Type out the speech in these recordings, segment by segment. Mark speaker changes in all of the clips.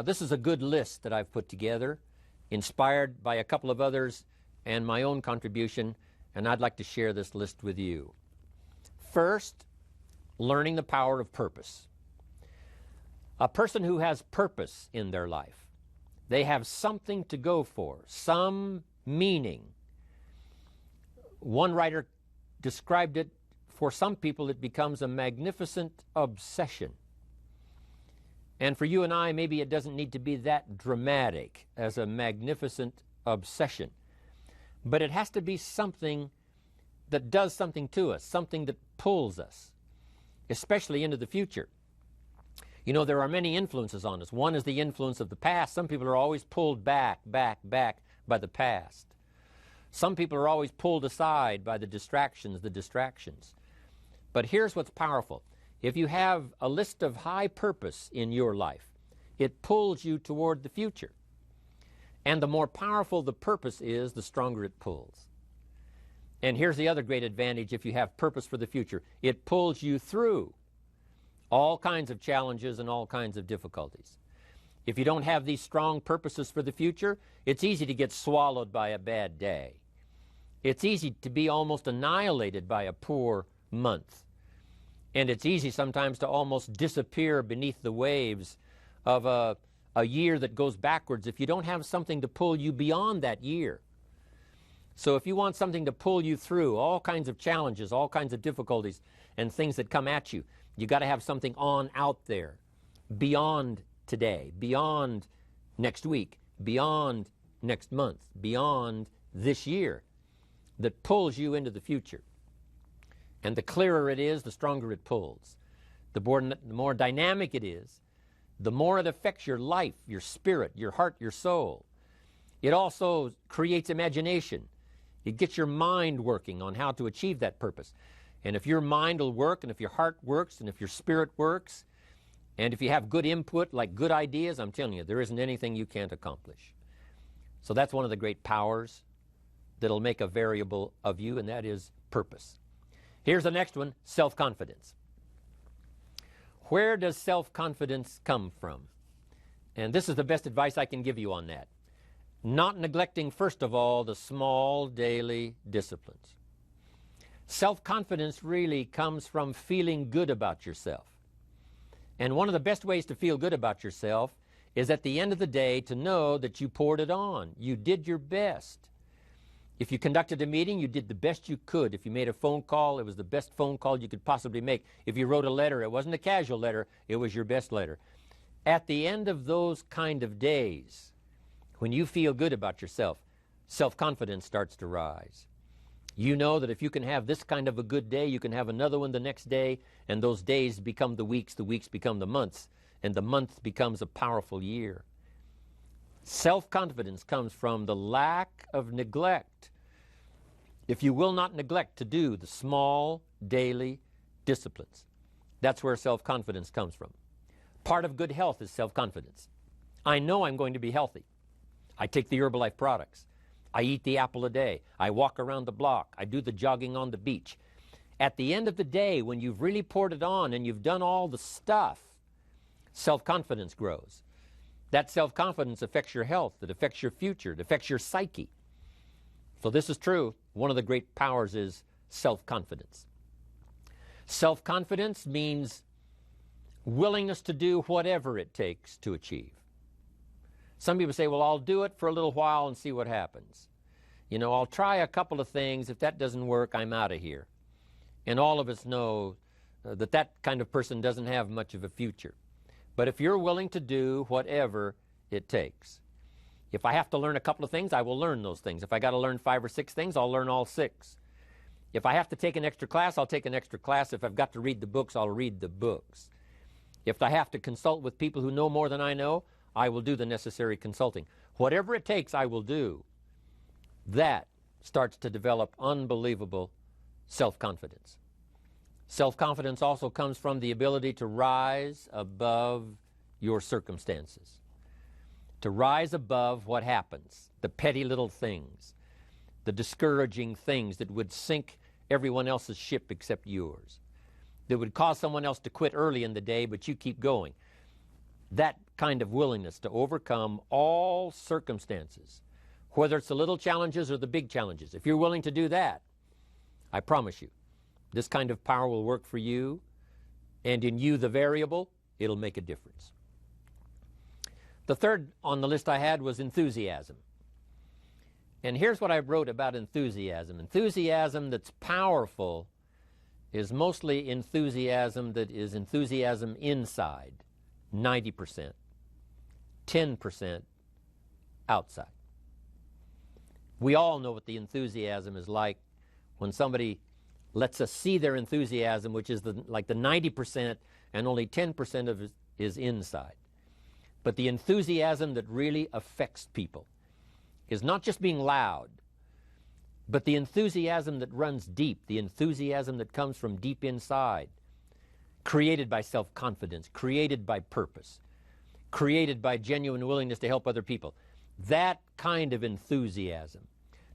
Speaker 1: This is a good list that I've put together, inspired by a couple of others and my own contribution, and I'd like to share this list with you. First, learning the power of purpose. A person who has purpose in their life, they have something to go for, some meaning. One writer described it, for some people it becomes a magnificent obsession. And for you and I, maybe it doesn't need to be that dramatic as a magnificent obsession. But it has to be something that does something to us, something that pulls us, especially into the future. You know, there are many influences on us. One is the influence of the past. Some people are always pulled back by the past. Some people are always pulled aside by the distractions. But here's what's powerful. If you have a list of high purpose in your life, it pulls you toward the future. And the more powerful the purpose is, the stronger it pulls. And here's the other great advantage if you have purpose for the future. It pulls you through all kinds of challenges and all kinds of difficulties. If you don't have these strong purposes for the future, it's easy to get swallowed by a bad day. It's easy to be almost annihilated by a poor month. And it's easy sometimes to almost disappear beneath the waves of a year that goes backwards if you don't have something to pull you beyond that year. So if you want something to pull you through all kinds of challenges, all kinds of difficulties and things that come at you, you got to have something on out there beyond today, beyond next week, beyond next month, beyond this year, that pulls you into the future. And the clearer it is, the stronger it pulls. The more dynamic it is, the more it affects your life, your spirit, your heart, your soul. It also creates imagination. It gets your mind working on how to achieve that purpose. And if your mind will work, and if your heart works, and if your spirit works, and if you have good input, like good ideas, I'm telling you, there isn't anything you can't accomplish. So that's one of the great powers that'll make a variable of you, and that is purpose. Here's the next one, self-confidence. Where does self-confidence come from? And this is the best advice I can give you on that. Not neglecting, first of all, the small daily disciplines. Self-confidence really comes from feeling good about yourself. And one of the best ways to feel good about yourself is at the end of the day to know that you poured it on. You did your best. If you conducted a meeting, you did the best you could. If you made a phone call, it was the best phone call you could possibly make. If you wrote a letter, it wasn't a casual letter, it was your best letter. At the end of those kind of days, when you feel good about yourself, self-confidence starts to rise. You know that if you can have this kind of a good day, you can have another one the next day, and those days become the weeks become the months, and the month becomes a powerful year. Self-confidence comes from the lack of neglect. If you will not neglect to do the small daily disciplines, that's where self-confidence comes from. Part of good health is self-confidence. I know I'm going to be healthy. I take the Herbalife products. I eat the apple a day. I walk around the block. I do the jogging on the beach. At the end of the day, when you've really poured it on and you've done all the stuff, self-confidence grows. That self-confidence affects your health. It affects your future. It affects your psyche. So this is true. One of the great powers is self-confidence. Self-confidence means willingness to do whatever it takes to achieve. Some people say, well, I'll do it for a little while and see what happens. You know, I'll try a couple of things. If that doesn't work, I'm out of here. And all of us know that that kind of person doesn't have much of a future. But if you're willing to do whatever it takes, if I have to learn a couple of things, I will learn those things. If I got to learn 5 or 6 things, I'll learn all 6. If I have to take an extra class, I'll take an extra class. If I've got to read the books, I'll read the books. If I have to consult with people who know more than I know, I will do the necessary consulting. Whatever it takes, I will do. That starts to develop unbelievable self-confidence. Self-confidence also comes from the ability to rise above your circumstances, to rise above what happens, the petty little things, the discouraging things that would sink everyone else's ship except yours, that would cause someone else to quit early in the day, but you keep going. That kind of willingness to overcome all circumstances, whether it's the little challenges or the big challenges. If you're willing to do that, I promise you, this kind of power will work for you, and in you, the variable, it'll make a difference. The third on the list I had was enthusiasm. And here's what I wrote about enthusiasm. Enthusiasm that's powerful is mostly enthusiasm that is enthusiasm inside, 90%, 10% outside. We all know what the enthusiasm is like when somebody lets us see their enthusiasm, which is like the 90%, and only 10% of it is inside. But the enthusiasm that really affects people is not just being loud, but the enthusiasm that runs deep, the enthusiasm that comes from deep inside, created by self-confidence, created by purpose, created by genuine willingness to help other people. That kind of enthusiasm,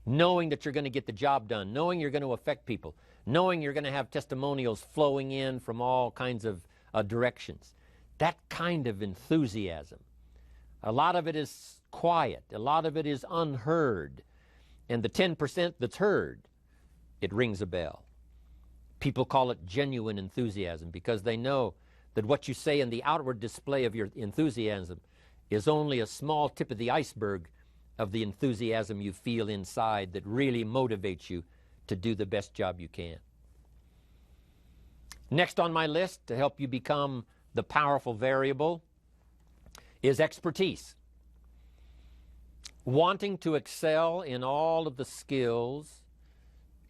Speaker 1: knowing that you're going to get the job done, knowing you're going to affect people, knowing you're going to have testimonials flowing in from all kinds of directions. That kind of enthusiasm. A lot of it is quiet. A lot of it is unheard. And the 10% that's heard, it rings a bell. People call it genuine enthusiasm because they know that what you say in the outward display of your enthusiasm is only a small tip of the iceberg of the enthusiasm you feel inside that really motivates you to do the best job you can. Next on my list to help you become the powerful variable is expertise. Wanting to excel in all of the skills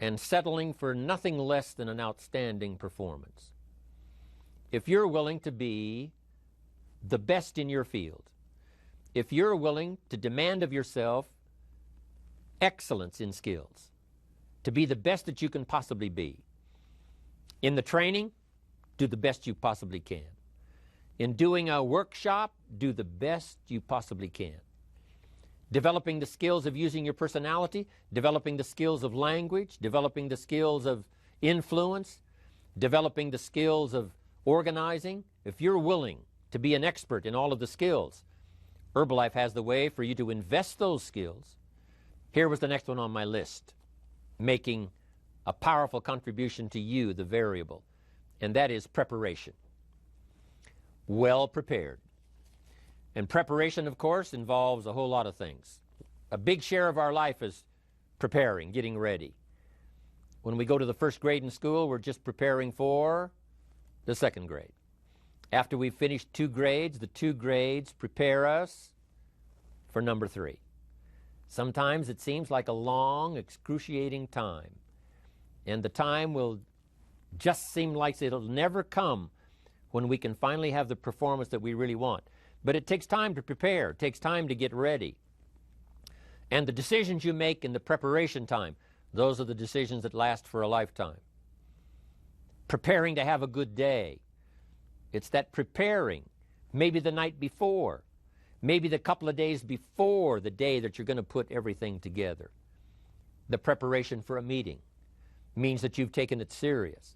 Speaker 1: and settling for nothing less than an outstanding performance. If you're willing to be the best in your field, if you're willing to demand of yourself excellence in skills, to be the best that you can possibly be, in the training, do the best you possibly can. In doing a workshop, do the best you possibly can. Developing the skills of using your personality, developing the skills of language, developing the skills of influence, developing the skills of organizing. If you're willing to be an expert in all of the skills, Herbalife has the way for you to invest those skills. Here was the next one on my list, making a powerful contribution to you, the variable, and that is preparation. Well prepared. And preparation, of course, involves a whole lot of things. A big share of our life is preparing, getting ready. When we go to the first grade in school, we're just preparing for the second grade. After we've finished 2 grades, the 2 grades prepare us for number 3. Sometimes it seems like a long, excruciating time. And the time will just seem like it'll never come when we can finally have the performance that we really want. But it takes time to prepare. It takes time to get ready. And the decisions you make in the preparation time, those are the decisions that last for a lifetime. Preparing to have a good day. It's that preparing, maybe the night before, maybe the couple of days before the day that you're going to put everything together. The preparation for a meeting means that you've taken it serious.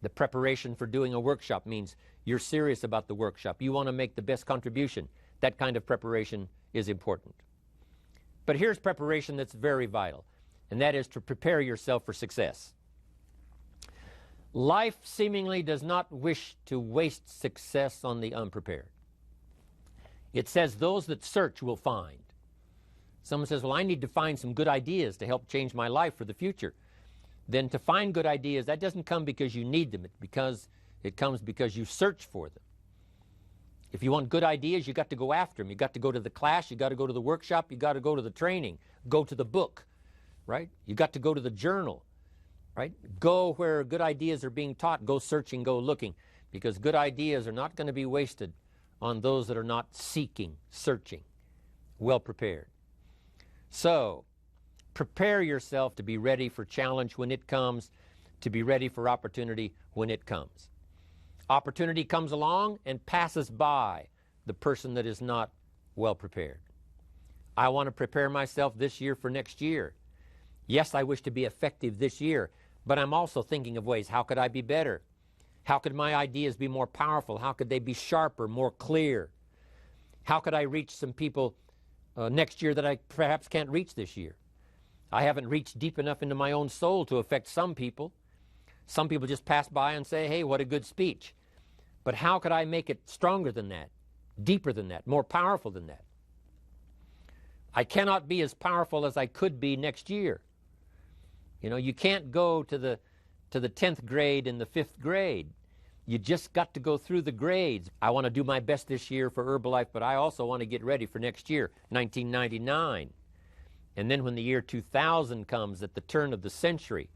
Speaker 1: The preparation for doing a workshop means you're serious about the workshop. You want to make the best contribution. That kind of preparation is important. But here's preparation that's very vital, and that is to prepare yourself for success. Life seemingly does not wish to waste success on the unprepared. It says those that search will find. Someone says, well, I need to find some good ideas to help change my life for the future. Then to find good ideas, that doesn't come because you need them. It comes because you search for them. If you want good ideas, you got to go after them. You got to go to the class, you got to go to the workshop, you got to go to the training, go to the book, right? You got to go to the journal, right? Go where good ideas are being taught, go searching, go looking, because good ideas are not going to be wasted on those that are not seeking, searching, well prepared. So, prepare yourself to be ready for challenge when it comes, to be ready for opportunity when it comes. Opportunity comes along and passes by the person that is not well prepared. I want to prepare myself this year for next year. Yes, I wish to be effective this year, but I'm also thinking of ways, how could I be better? How could my ideas be more powerful? How could they be sharper, more clear? How could I reach some people next year that I perhaps can't reach this year? I haven't reached deep enough into my own soul to affect some people. Some people just pass by and say, hey, what a good speech. But how could I make it stronger than that, deeper than that, more powerful than that? I cannot be as powerful as I could be next year. You know, you can't go to the 10th grade in the 5th grade. You just got to go through the grades. I want to do my best this year for Herbalife, but I also want to get ready for next year, 1999. And then when the year 2000 comes, at the turn of the century,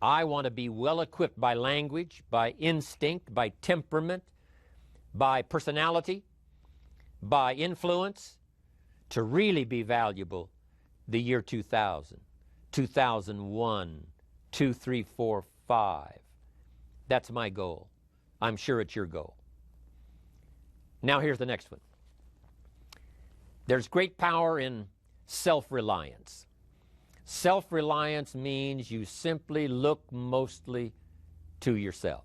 Speaker 1: I want to be well equipped by language, by instinct, by temperament, by personality, by influence, to really be valuable the year 2000, 2001, 2, 3, 4, 5. That's my goal. I'm sure it's your goal. Now here's the next one. There's great power in self-reliance. Self-reliance means you simply look mostly to yourself.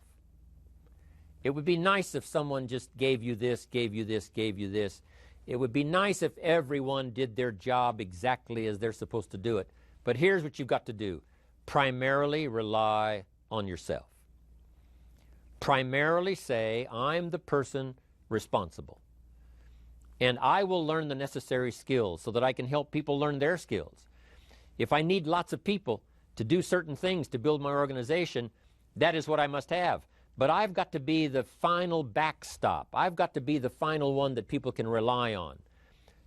Speaker 1: It would be nice if someone just gave you this, gave you this, gave you this. It would be nice if everyone did their job exactly as they're supposed to do it. But here's what you've got to do. Primarily rely on yourself. Primarily say, I'm the person responsible. And I will learn the necessary skills so that I can help people learn their skills. If I need lots of people to do certain things to build my organization, that is what I must have. But I've got to be the final backstop. I've got to be the final one that people can rely on.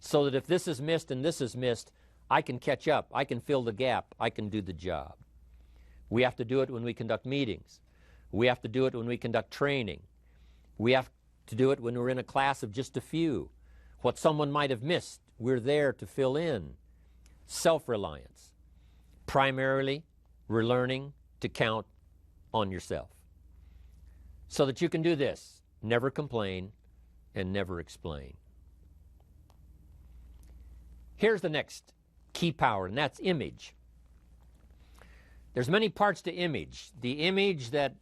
Speaker 1: So that if this is missed and this is missed, I can catch up. I can fill the gap. I can do the job. We have to do it when we conduct meetings. We have to do it when we conduct training. We have to do it when we're in a class of just a few. What someone might have missed, we're there to fill in. Self-reliance. Primarily, we're learning to count on yourself. So that you can do this, never complain and never explain. Here's the next key power, and that's image. There's many parts to image. The image that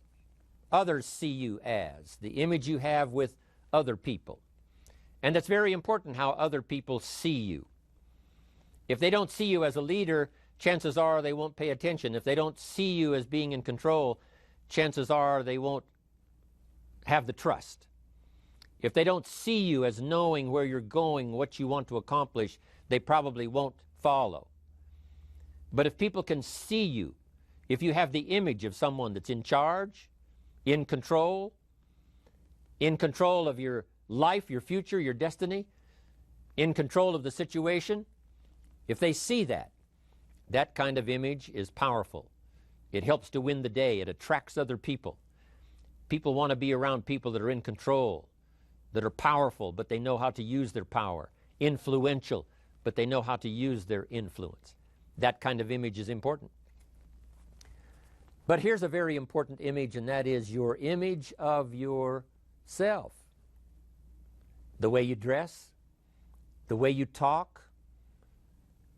Speaker 1: others see you as, the image you have with other people. And it's very important how other people see you. If they don't see you as a leader, chances are they won't pay attention. If they don't see you as being in control, chances are they won't have the trust. If they don't see you as knowing where you're going, what you want to accomplish, they probably won't follow. But if people can see you, if you have the image of someone that's in charge, in control of your life, your future, your destiny, in control of the situation, if they see that, that kind of image is powerful. It helps to win the day. It attracts other people. People want to be around people that are in control, that are powerful, but they know how to use their power. Influential, but they know how to use their influence. That kind of image is important. But here's a very important image, and that is your image of yourself. The way you dress, the way you talk,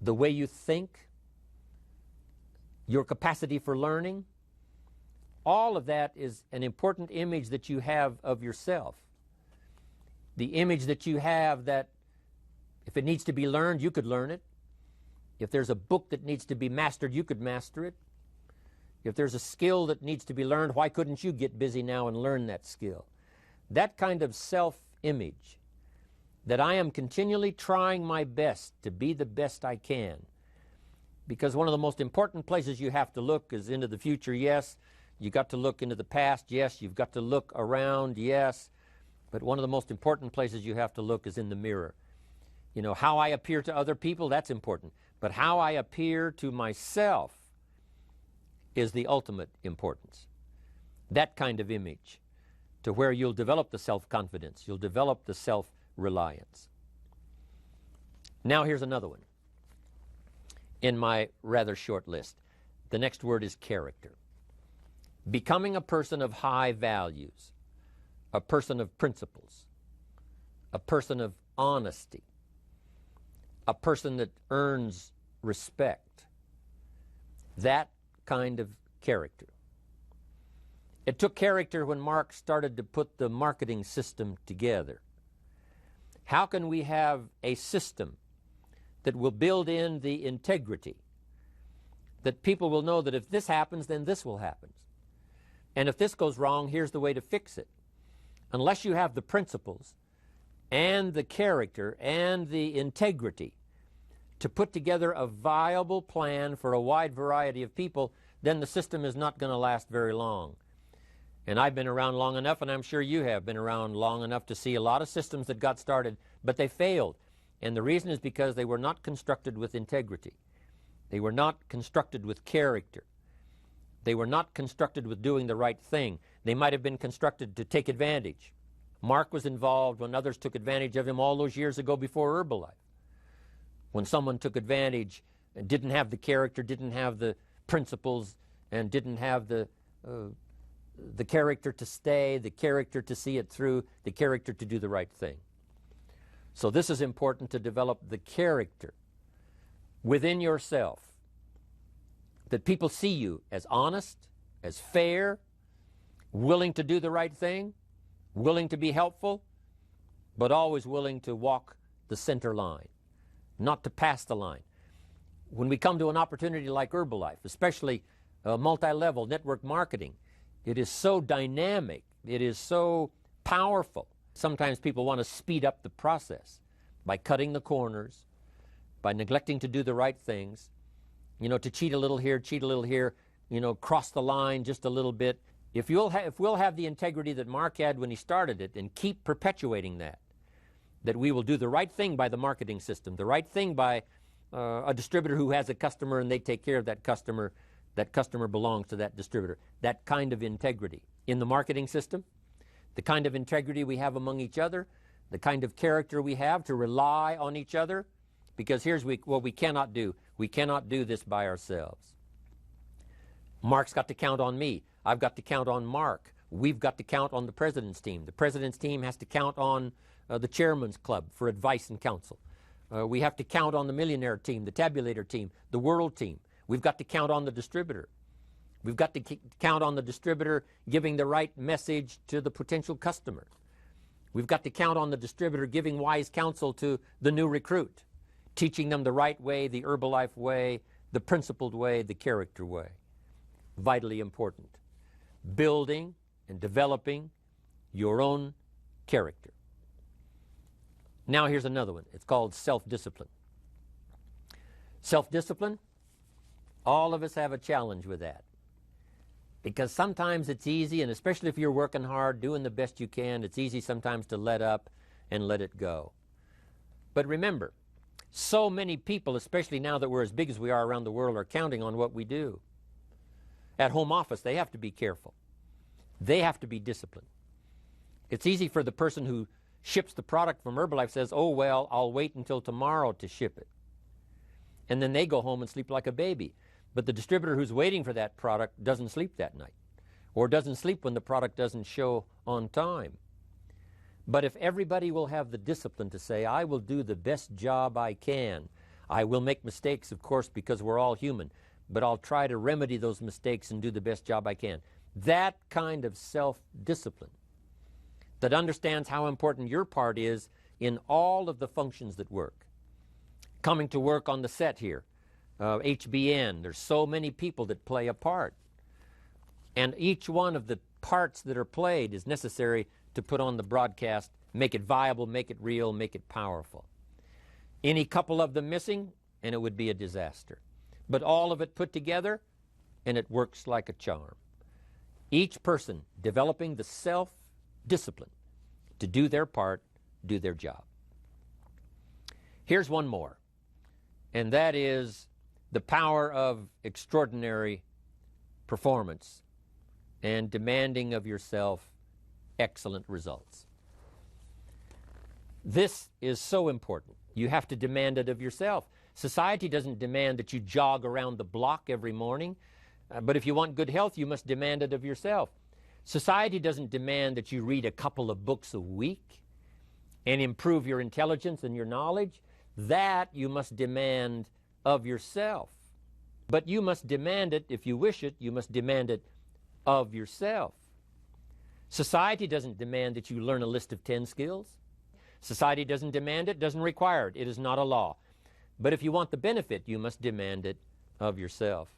Speaker 1: the way you think, your capacity for learning. All of that is an important image that you have of yourself. The image that you have that if it needs to be learned, you could learn it. If there's a book that needs to be mastered, you could master it. If there's a skill that needs to be learned, why couldn't you get busy now and learn that skill? That kind of self-image, that I am continually trying my best to be the best I can. Because one of the most important places you have to look is into the future, yes. You've got to look into the past, yes. You've got to look around, yes. But one of the most important places you have to look is in the mirror. You know, how I appear to other people, that's important. But how I appear to myself is the ultimate importance. That kind of image, to where you'll develop the self-confidence, you'll develop the self-reliance. Now here's another one in my rather short list. The next word is character. Becoming a person of high values, a person of principles, a person of honesty, a person that earns respect. That kind of character. It took character when Mark started to put the marketing system together. How can we have a system that will build in the integrity, that people will know that if this happens, then this will happen. And if this goes wrong, here's the way to fix it. Unless you have the principles and the character and the integrity to put together a viable plan for a wide variety of people, then the system is not going to last very long. And I've been around long enough, and I'm sure you have been around long enough to see a lot of systems that got started, but they failed. And the reason is because they were not constructed with integrity. They were not constructed with character. They were not constructed with doing the right thing. They might have been constructed to take advantage. Mark was involved when others took advantage of him all those years ago before Herbalife. When someone took advantage and didn't have the character, didn't have the principles, and didn't have the character to stay, the character to see it through, the character to do the right thing. So this is important, to develop the character within yourself, that people see you as honest, as fair, willing to do the right thing, willing to be helpful, but always willing to walk the center line, not to pass the line. When we come to an opportunity like Herbalife, especially multi-level network marketing, it is so dynamic, it is so powerful. Sometimes people want to speed up the process by cutting the corners, by neglecting to do the right things, to cheat a little here, cross the line just a little bit. If we'll have the integrity that Mark had when he started it and keep perpetuating that we will do the right thing by the marketing system, the right thing by a distributor who has a customer and they take care of that customer belongs to that distributor. That kind of integrity in the marketing system, the kind of integrity we have among each other, the kind of character we have to rely on each other, because here's what we cannot do. We cannot do this by ourselves. Mark's got to count on me. I've got to count on Mark. We've got to count on the president's team. The president's team has to count on the chairman's club for advice and counsel. We have to count on the millionaire team, the tabulator team, the world team. We've got to count on the distributor. We've got to count on the distributor giving the right message to the potential customer. We've got to count on the distributor giving wise counsel to the new recruit, teaching them the right way, the Herbalife way, the principled way, the character way. Vitally important. Building and developing your own character. Now here's another one. It's called self-discipline. Self-discipline, all of us have a challenge with that. Because sometimes it's easy, and especially if you're working hard, doing the best you can, it's easy sometimes to let up and let it go. But remember, so many people, especially now that we're as big as we are around the world, are counting on what we do. At home office, they have to be careful. They have to be disciplined. It's easy for the person who ships the product from Herbalife, says, oh, well, I'll wait until tomorrow to ship it. And then they go home and sleep like a baby. But the distributor who's waiting for that product doesn't sleep that night, or doesn't sleep when the product doesn't show on time. But if everybody will have the discipline to say, I will do the best job I can. I will make mistakes, of course, because we're all human, but I'll try to remedy those mistakes and do the best job I can. That kind of self-discipline that understands how important your part is in all of the functions that work. Coming to work on the set here, HBN, there's so many people that play a part. And each one of the parts that are played is necessary to put on the broadcast, make it viable, make it real, make it powerful. Any couple of them missing, and it would be a disaster. But all of it put together, and it works like a charm. Each person developing the self-discipline to do their part, do their job. Here's one more, and that is the power of extraordinary performance and demanding of yourself excellent results. This is so important. You have to demand it of yourself. Society doesn't demand that you jog around the block every morning, but if you want good health, you must demand it of yourself. Society doesn't demand that you read a couple of books a week and improve your intelligence and your knowledge. That you must demand of yourself. But you must demand it, if you wish it, you must demand it of yourself. Society doesn't demand that you learn a list of 10 skills. Society doesn't demand it, doesn't require it. It is not a law. But if you want the benefit, you must demand it of yourself.